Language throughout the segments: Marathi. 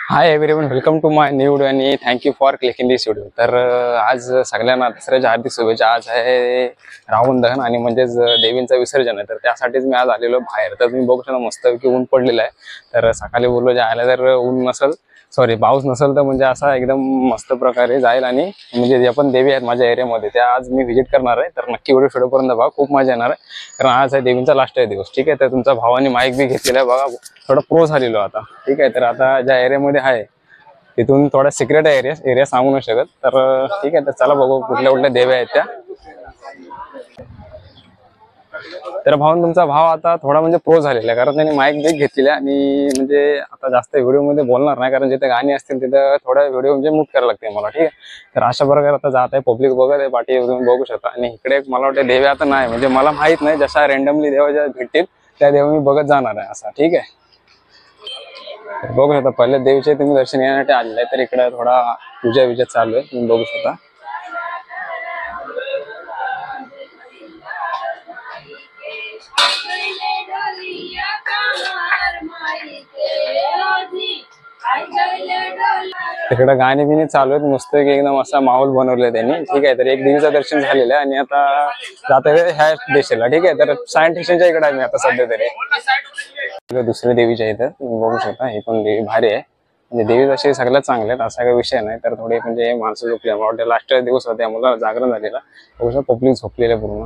High everyone, welcome to my new video आणि thank you for clicking this video. तर आज सगळ्यांना दसऱ्याच्या हार्दिक शुभेच्छा. आज आहे रावण दहन आणि म्हणजेच देवींचं विसर्जन आहे. तर त्यासाठीच मी आज आलेलो बाहेर. तर तुम्ही बघू शकता मस्तपैकी ऊन पडलेलं आहे. तर सकाळी बोललो जे आलं तर ऊन नसेल, सॉरी पाऊस नसेल तर म्हणजे असा एकदम मस्त प्रकारे जाईल. आणि म्हणजे जे पण देवी आहेत माझ्या एरियामध्ये त्या आज मी व्हिजिट करणार आहे. तर नक्की व्हिडिओ शेवटपर्यंत बघा, खूप मजा येणार आहे. कारण आज आहे देवींचा लास्ट दिवस. ठीक आहे, तर तुमचा भावाने माईक बी घेतलेला आहे बघा, थोडा प्रो झालेलो आता. ठीक आहे, तर आता ज्या एरियामध्ये आहे तिथून थोडा सिक्रेट एरिया सांगू नाही शकत. तर ठीक आहे, तर चला बघू कुठल्या कुठल्या देव्या आहेत त्या. तर भाऊन तुमचा भाव आता थोडा म्हणजे प्रो झालेला आहे, कारण त्यांनी माईक बिक घेतलेला आहे. आणि म्हणजे आता जास्त व्हिडिओ मध्ये बोलणार नाही, कारण जिथे गाणी असतील तिथं थोडा व्हिडिओ म्हणजे मूट करायला लागते मला. ठीक आहे, तर अशा प्रकारे आता जात आहे, पब्लिक बघत आहे पाठी, तुम्ही बघू शकता. आणि इकडे मला वाटतं देव्या आता नाही, म्हणजे मला माहित नाही, जशा रँडमली देवा ज्या भेटतील त्या देवा मी बघत जाणार आहे असा. ठीक आहे, बघू शकता पहिले देवीचे तुम्ही दर्शन घेण्यासाठी आलेले आहे. तर इकडे थोडा पूजा विजा चालू आहे, तुम्ही बघू शकता. तिकडे गाणी बिणी चालू आहेत मस्त, की एकदम असा माहोल बनवलाय त्यांनी. ठीक आहे, तर एक देवीचं दर्शन झालेलं आहे आणि आता जात आहे ह्या दिशेला. ठीक आहे, तर सायंटिस्टच्या इकडे आहे मी आता सध्या तरी. दुसऱ्या देवीच्या इथं तुम्ही बघू शकता, हे पण देवी भारी आहे. म्हणजे देवी तसे सगळ्यात चांगले आहेत, असा काही विषय नाही. तर थोडे म्हणजे माणसं झोपले, मला वाटतं लास्ट दिवस होते, मला जागरण झालेला. बघू शकता पब्लिक झोपलेलं आहे पूर्ण.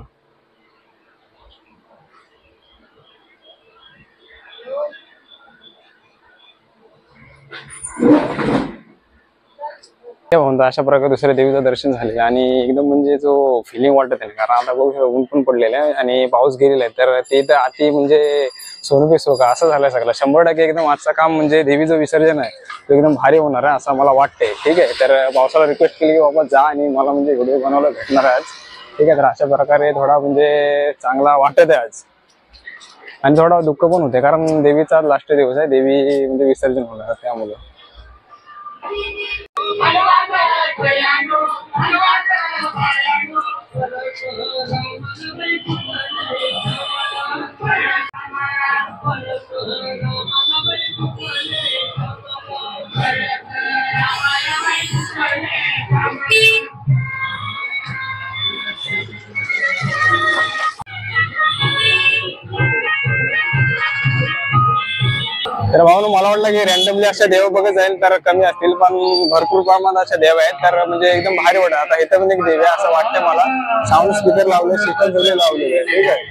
अशा प्रकारे दुसऱ्या देवीचं दर्शन झाले आणि एकदम म्हणजे जो फिलिंग वाटत आहे, कारण आता बघू शकता ऊन पण पडलेलं आहे आणि पाऊस गेलेला आहे. तर ते तर अति म्हणजे सोनं पे सोका असं झालंय सगळं. 100% एकदम आजचं काम म्हणजे देवीचं विसर्जन आहे तो एकदम भारी होणार आहे असं मला वाटतंय. ठीक आहे, तर पावसाला रिक्वेस्ट केली की बाबा जा आणि मला म्हणजे व्हिडिओ बनवायला भेटणार आहे आज. ठीक आहे, तर अशा प्रकारे थोडा म्हणजे चांगला वाटत आहे आज. आणि थोडा दुःख पण होते, कारण देवीचा लास्ट दिवस आहे, देवी म्हणजे विसर्जन होणार आहे त्यामुळे. तर भाऊ मला वाटलं की रँडमली अशा देव बघत जाईल तर कमी असतील, पण भरपूर प्रमाणात अशा देव आहेत. तर म्हणजे एकदम भारी वाटत. आता इथं पण एक देव आहे असं वाटतं मला. साऊंड स्पीकर लावले, शीतल झुले लावलेले आहे. ठीक आहे,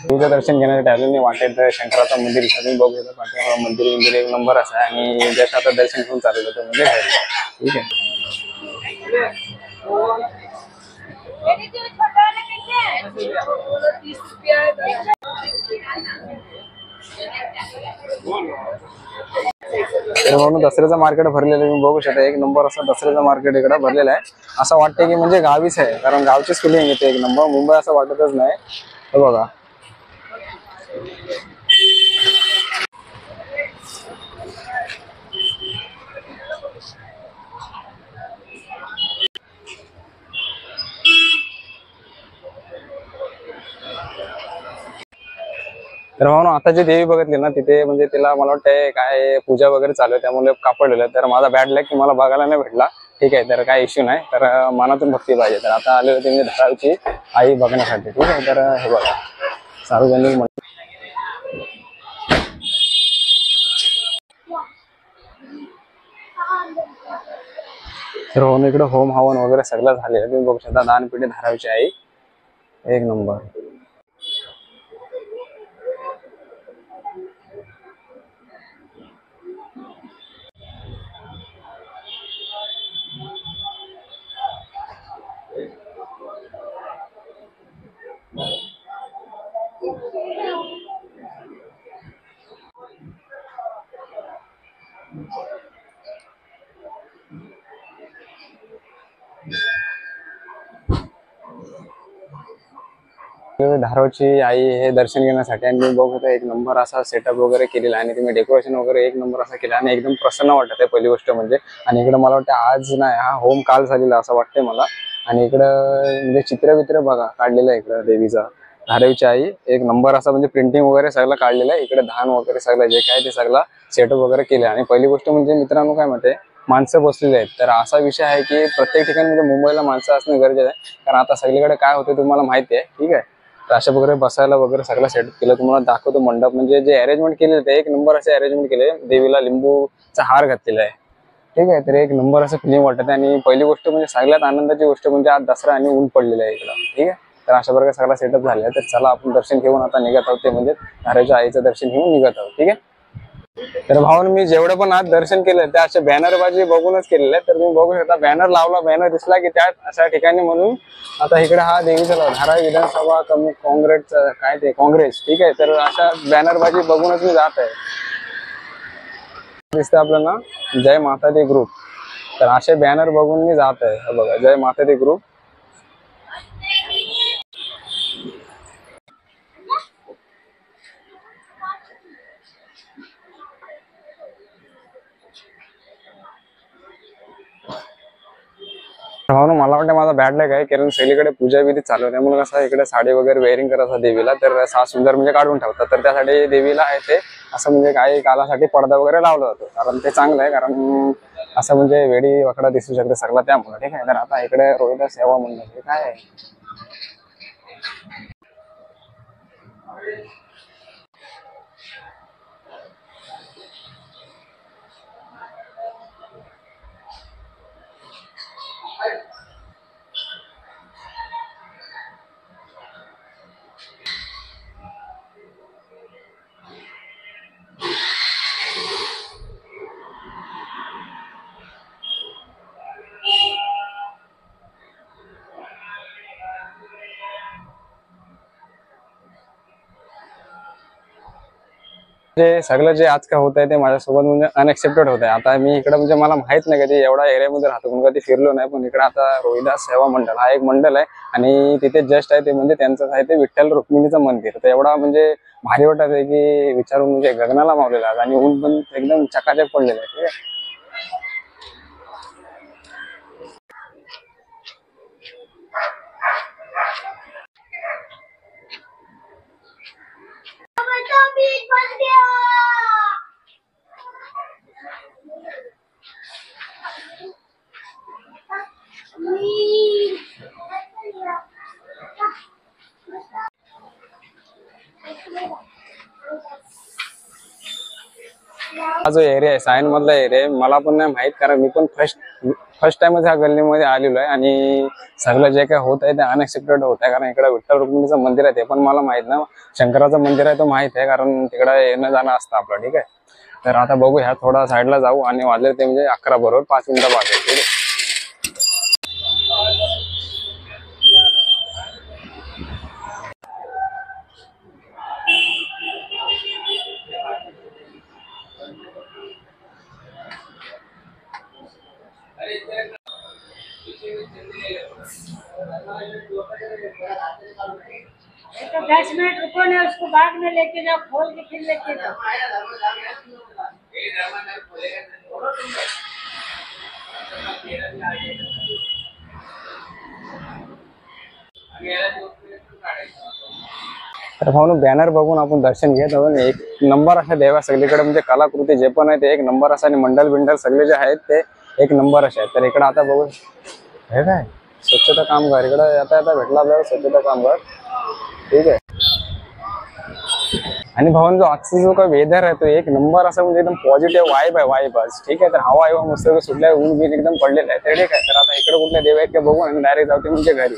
देवीचं दर्शन घेण्यासाठी आलो मी वाटेत शंकराचं मंदिर तुम्ही बघू शकता. पाठीमागं मंदिर एक नंबर असं आहे आणि जस्ट आता दर्शन घेऊन चालू होतं म्हणजे बाहेर. ठीक आहे, तर म्हणून दसऱ्याचं मार्केट भरलेलं तुम्ही बघू शकता. एक नंबर असं दसऱ्याचं मार्केट इकडे भरलेलं आहे. असं वाटतं की म्हणजे गावीच आहे, कारण गावचीच फिलिंग येते एक नंबर. मुंबई असं वाटतच नाही. हे बघा, तर म्हणून आता जी देवी बघितली ना तिथे म्हणजे तिला मला वाटतं काय पूजा वगैरे चालू आहे, त्यामुळे कापडलेलं. तर माझा बॅड लक की मला बघायला नाही भेटला. ठीक आहे, तर काय इश्यू नाही. तर मनातून भक्ती पाहिजे. तर आता आले होते मी धारावीची आई बघण्यासाठी. ठीक आहे, तर हे बघा सार्वजनिक तर होऊन इकडे होम हवन वगैरे सगळं झालेलं तुम्ही बघू शकता. दानपेटी धारावीची आई एक नंबर. धारोची आई हे दर्शन घेण्यासाठी आणि मी बघत एक नंबर असा सेटअप वगैरे केलेला आहे आणि तुम्ही डेकोरेशन वगैरे एक नंबर असा केला आणि एकदम प्रसन्न वाटत आहे पहिली गोष्ट म्हणजे. आणि इकडे मला वाटतं आज नाही हा होम काल झालेला असं वाटतंय मला. आणि इकडं म्हणजे चित्र बघा काढलेलं आहे इकडं देवीचा, धारावीची आई एक नंबर असा म्हणजे प्रिंटिंग वगैरे सगळं काढलेलं आहे. इकडे धान वगैरे सगळं जे काय ते सगळं सेटअप वगैरे केलं. आणि पहिली गोष्ट म्हणजे मित्रांनो काय म्हणते माणसं बसलेली आहेत. तर असा विषय आहे की प्रत्येक ठिकाणी म्हणजे मुंबईला माणसं असणं गरजेचं आहे, कारण आता सगळीकडे काय होते तुम्हाला माहिती आहे. ठीक आहे, तर अशा वगैरे बसायला वगैरे सगळं सेटअप केलं. तुम्हाला दाखवतो मंडप म्हणजे जे अरेंजमेंट केलेलं ते एक नंबर असे अरेंजमेंट केले. देवीला लिंबूचा हार घातलेला आहे. ठीक आहे, तर एक नंबर असं फिलिंग वाटत. आणि पहिली गोष्ट म्हणजे सगळ्यात आनंदाची गोष्ट म्हणजे आज दसरा आणि ऊन पडलेला आहे इकडं. ठीक आहे, तर अशा प्रकारे सगळा सेटअप झाला आहे. तर चला आपण दर्शन घेऊन आता निघत आहोत, ते म्हणजे धाराच्या आईचं दर्शन घेऊन निघत आहोत. ठीक आहे, तर भावानं मी जेवढं पण आज दर्शन केलं त्या अशा बॅनरबाजी बघूनच केलेलं आहे. तर तुम्ही बघू शकता बॅनर लावला, बॅनर दिसला की त्यात अशा ठिकाणी म्हणून आता इकडे हा देवीचा धारावी विधानसभा काँग्रेस काय ते काँग्रेस. ठीक आहे, तर अशा बॅनरबाजी बघूनच मी जात आहे. दिसतं आपल्याला जय माता दी ग्रुप, तर असे बॅनर बघून मी जात आहे. बघा जय माता दी ग्रुप. मला वाटतं माझा बॅड लॅक आहे, कारण सगळीकडे पूजा विधी चालू आहे. त्यामुळे कसं इकडे साडी वगैरे वेअरिंग करत असतात देवीला, तर सा सुंदर म्हणजे काढून ठेवतात. तर त्यासाठी देवीला आहे ते असं म्हणजे काही कालासाठी पडदा वगैरे लावला जातो, कारण ते चांगलं आहे. कारण असं म्हणजे वेडी वाकडा दिसू शकते सगळं त्यामुळे. ठीक आहे, तर आता इकडे रोहिदास सेवा मंडळ हे काय आहे. जे सगळं जे आज काय होत आहे ते माझ्यासोबत म्हणजे अनएक्सेप्टेड होत आहे. आता मी इकडे म्हणजे मला माहित नाही कधी एवढा एरियामध्ये राहतो पण कधी फिरलो नाही, पण इकडे आता रोहिदास सेवा मंडळ हा एक मंडळ आहे आणि तिथे जस्ट आहे ते म्हणजे त्यांचं आहे ते विठ्ठल रुक्मिणीचं मंदिर. तर एवढा म्हणजे भारी वाटत आहे की विचारून म्हणजे गगनाला मावलेला आहे आणि ऊन पण एकदम चकाचक पडलेलं आहे. ठीक आहे, हा जो एरिया आहे सायन मधला एरिया आहे मला पण नाही माहित, कारण मी पण फर्स्ट टाइमच ह्या गल्लीमध्ये आलेलो आहे. आणि सगळं जे काय होत आहे ते अनएक्सपेक्टेड होत आहे, कारण इकडे विठ्ठल रुक्मिणीचं मंदिर आहे ते पण मला माहित ना. शंकराचं मंदिर आहे तो माहित आहे, कारण तिकडे येणं जाणं असतं आपलं. ठीक आहे, तर आता बघू ह्या थोडा साईडला जाऊ आणि वाजले ते म्हणजे 11 बरोबर 5 मिनिटं वाजले. ठीक आहे, तो 10 मिनट रुको ना, उसको बाद में लेके जाओ, खोल के फिर लेके जाओ. तर म्हणून बॅनर बघून आपण दर्शन घेत आहोत. एक नंबर अशा देवा सगळीकडे म्हणजे कलाकृती जे पण आहे ते एक नंबर असा आणि मंडल बिंडल सगळे जे आहेत ते एक नंबर असे आहेत. तर इकडे आता बघू हे काय स्वच्छता कामगार इकडे आता भेटला आपल्याला स्वच्छता कामगार. ठीक आहे, आणि भावन जो आजचा जो काही वेदर आहे तो एक नंबर असा म्हणजे एकदम पॉझिटिव्ह वाईब आहे, वाईब आज. ठीक आहे, तर हवा येवा मस्त सुटल्या, ऊन बिन एकदम पडलेलं आहे. तर ठीक आहे, तर आता इकडे कुठल्या देव आहेत ते बघू आणि डायरेक्ट जाऊ ते म्हणजे घरी.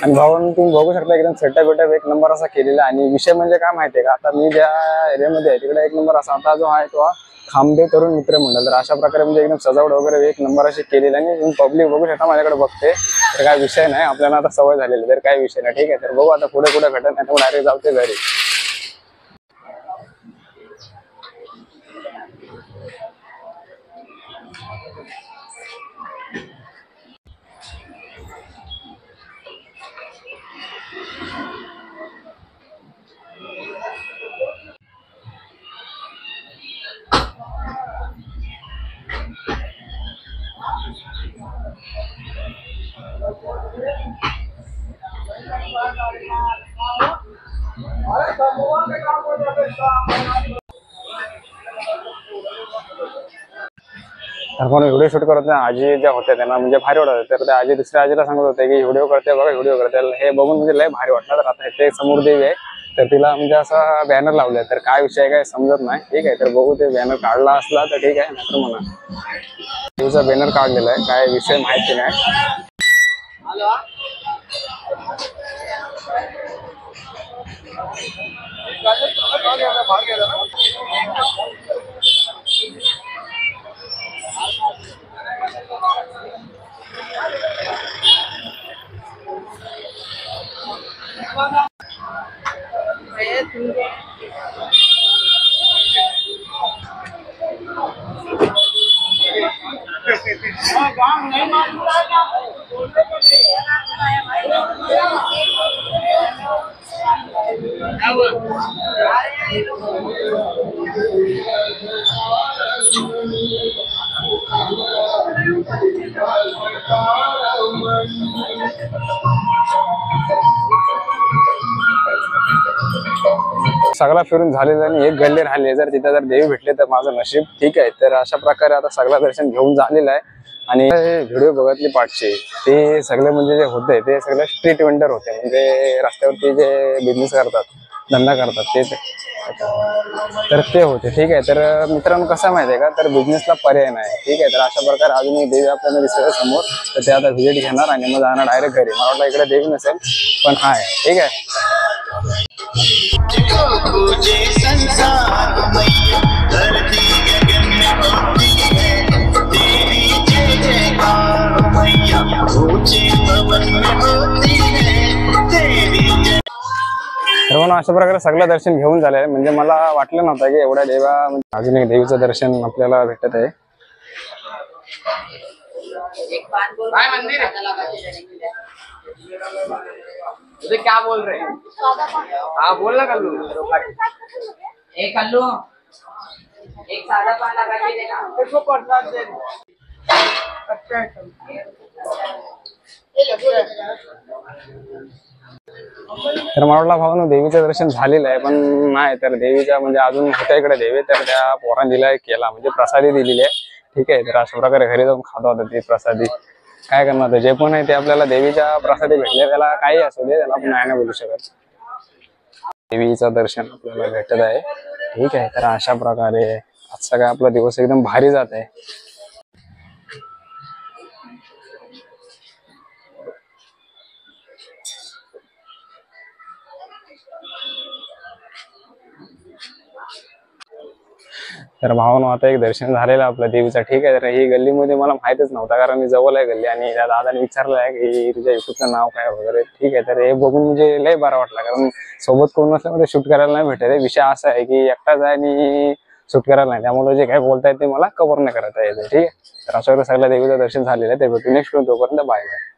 आणि भाऊन तुम्ही बघू शकता एकदम सेटअप एक नंबर असा केलेला. आणि विषय म्हणजे काय माहितीये का, आता मी ज्या एरियामध्ये आहे तिकडे एक नंबर असा आता जो आहे तो खांबे तरुण मित्र मंडळ, तर अशा प्रकारे म्हणजे एकदम सजावट वगैरे एक नंबर अशी केलेली. आणि पब्लिक बघू शकता माझ्याकडे बघते, तर काय विषय नाही, आपल्याला आता सवय झालेली, तर काय विषय नाही. ठीक आहे, तर बघू आता पुढे कुठे भेटत नाही तर डायरेक्ट जाऊ ते घरी. तर पण व्हिडिओ शूट करत नाही आजी ज्या होत्या त्यांना म्हणजे भारी वाटत, तर त्या आजी दुसऱ्या आजीला सांगत होते की व्हिडिओ करते बघा, व्हिडिओ करते. हे बघून म्हणजे लय भारी वाटलं. तर आता ते समोर देवी आहे, तर तिला म्हणजे असा बॅनर लावलाय, तर काय विषय काय समजत नाही. ठीक आहे, तर बघू ते बॅनर काढला असला तर ठीक आहे, नाहीतर म्हणा देवीचा बॅनर काढलेला आहे, काय विषय माहिती नाही. सगळा फिरून झालेला आणि एक गल्ली राहिली, जर तिथे जर देवी भेटले तर माझं नशीब. ठीक आहे, तर अशा प्रकारे आता सगळं दर्शन घेऊन झालेलं आहे. आणि व्हिडिओ बघतली पाठचे ते सगळे म्हणजे जे होते ते सगळे स्ट्रीट वेंडर होते, म्हणजे रस्त्यावरती जे बिझनेस करतात, धंदा करतात ते तर ते होते. ठीक आहे, तर मित्रांनो कसं माहिती आहे का, तर बिझनेसला पर्याय नाही. ठीक आहे, तर अशा प्रकारे अजून एक देवी आपल्याला दिसत समोर, तर ते आता व्हिजिट घेणार आणि मग जाणार डायरेक्ट घरी. मला वाटलं इकडे देवी नसेल पण आहे. ठीक आहे, तर म्हणून अशा प्रकारे सगळं दर्शन घेऊन झालंय. म्हणजे मला वाटलं नव्हतं की एवढ्या देवा म्हणजे अजून एक देवीचं दर्शन आपल्याला भेटत आहे. क्या बोल रहे हैं? हाँ बोल ना कल्लू. एक कल्लू एक सादा पान लगा के देना. इसको प्रसाद दे. अच्छा तर मला वाटलं भाऊ देवीचं दर्शन झालेलं आहे, पण नाही, तर देवीच्या म्हणजे अजून होत्या इकडे देवी, तर त्या पोरांना केला म्हणजे प्रसादी दिलेली आहे. ठीक आहे, तर अशा प्रकारे घरी जाऊन खात होतं ती प्रसादी. काय करणार, जे पण आहे ते आपल्याला देवीच्या प्रसादी भेटले, त्याला काही असू दे, त्याला आपण नाही बोलू शकत. देवीचं दर्शन आपल्याला भेटत आहे. ठीक आहे, तर अशा प्रकारे आजचा काय आपला दिवस एकदम भारी जात आहे. तर भावानो आता एक दर्शन झालेलं आपलं देवीचं. ठीक आहे, तर ही गल्लीमध्ये मला माहितच नव्हता, कारण मी जवळ आहे गल्ली आणि त्या दादाने विचारलं आहे की तुझ्या युट्यूबचं नाव काय वगैरे. ठीक आहे, तर हे बघून म्हणजे लय बरं वाटलं, कारण सोबत कोण नसल्यामध्ये शूट करायला नाही भेटत. विषय असा आहे की एकटाच आहे आणि शूट करायला नाही, त्यामुळे जे काय बोलतायत ते मला कव्हर नाही करता येते. ठीक आहे, तर अशा सगळ्या देवीचं दर्शन झालेलं आहे. ते भेटू नेक्स्ट, तोपर्यंत बाय बाय.